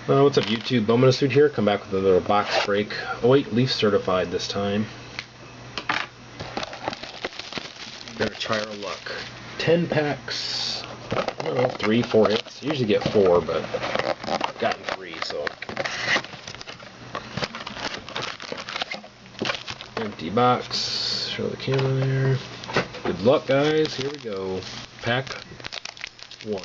What's up, YouTube? Bowman Suit here. Come back with another box break. Oh wait, Leaf certified this time. Gonna try our luck. 10 packs. I don't know, 3, 4 hits. Usually get 4, but I've gotten 3, so. Empty box. Show the camera there. Good luck, guys. Here we go. Pack 1.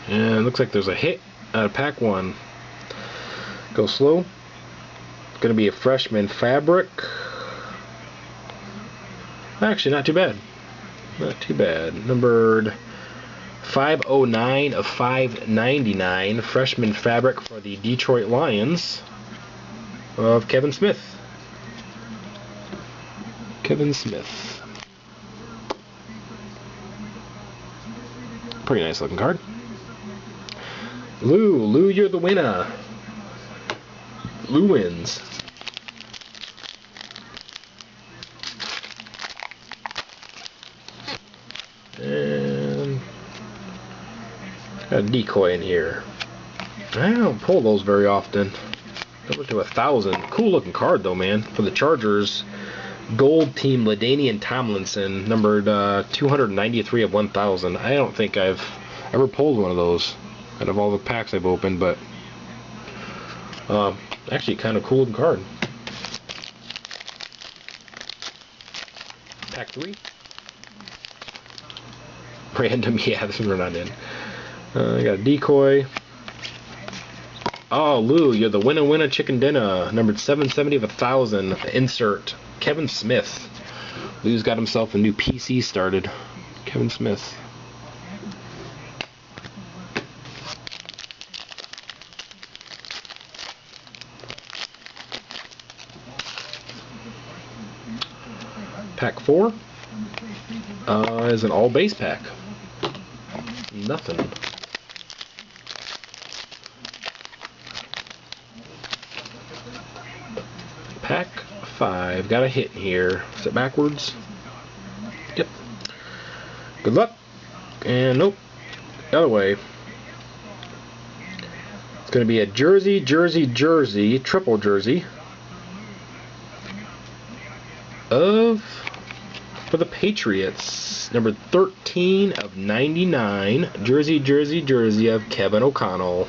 And looks like there's a hit out of pack 1. Go slow. Gonna be a freshman fabric. Actually, not too bad. Not too bad. Numbered 509 of 599. Freshman fabric for the Detroit Lions of Kevin Smith. Kevin Smith. Pretty nice looking card. Lou, you're the winner. Lou wins. And got a decoy in here. I don't pull those very often. Over to 1,000. Cool looking card though, man. For the Chargers, gold team LaDainian Tomlinson, numbered 293 of 1,000. I don't think I've ever pulled one of those out of all the packs I've opened, but actually kind of cool looking card. Pack 3. Random, yeah, this one's not in. I got a decoy. Oh, Lou, you're the winner chicken dinner, numbered 770 of 1,000. Insert Kevin Smith. Lou's got himself a new PC started. Kevin Smith. Pack 4 is an all base pack. Nothing. Pack 5. Got a hit here. Is it backwards? Yep. Good luck. And nope. The other way. It's going to be a jersey, triple jersey of, for the Patriots, number 13 of 99, jersey of Kevin O'Connell.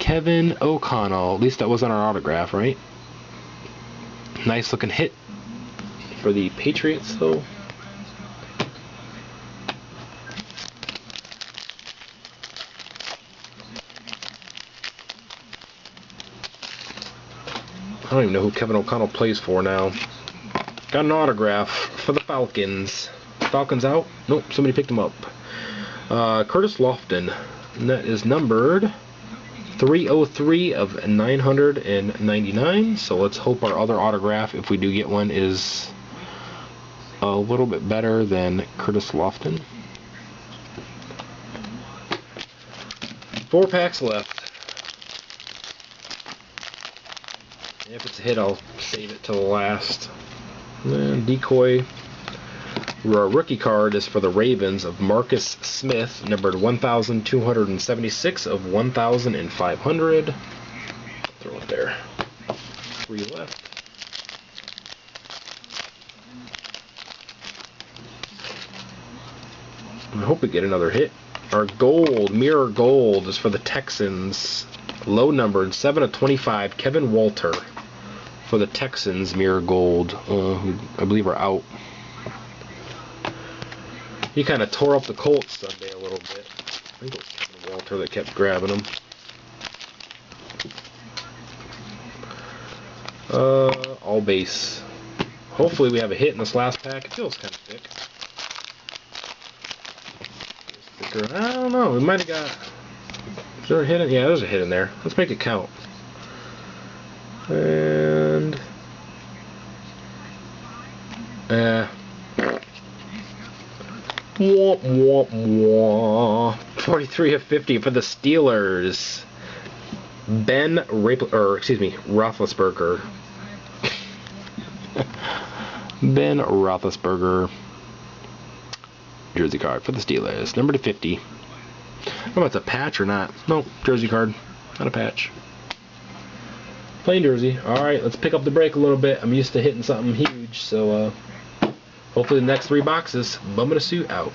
Kevin O'Connell. At least that was on our autograph, right? Nice looking hit for the Patriots, though. I don't even know who Kevin O'Connell plays for now. Got an autograph for the Falcons. Falcons out? Nope, somebody picked him up. Curtis Lofton. And that is numbered 303 of 999. So let's hope our other autograph, if we do get one, is a little bit better than Curtis Lofton. 4 packs left. If it's a hit, I'll save it till the last. And decoy. Our rookie card is for the Ravens of Marcus Smith, numbered 1,276 of 1,500. Throw it there. 3 left. I hope we get another hit. Our gold, mirror gold, is for the Texans. Low numbered, 7 of 25, Kevin Walter. For the Texans, mirror gold, who I believe are out. He kind of tore up the Colts Sunday a little bit. I think it was Kevin Walter that kept grabbing him. All base. Hopefully we have a hit in this last pack. It feels kind of thick. I don't know. We might have got. Is there a hit in? Yeah, there's a hit in there. Let's make it count. And 43 of 50 for the Steelers. Roethlisberger. Ben Roethlisberger. jersey card for the Steelers. Number to 50. I don't know if it's a patch or not. No, jersey card. Not a patch. Plain jersey. Alright, let's pick up the break a little bit. I'm used to hitting something huge, so hopefully the next 3 boxes. Bum in a suit out.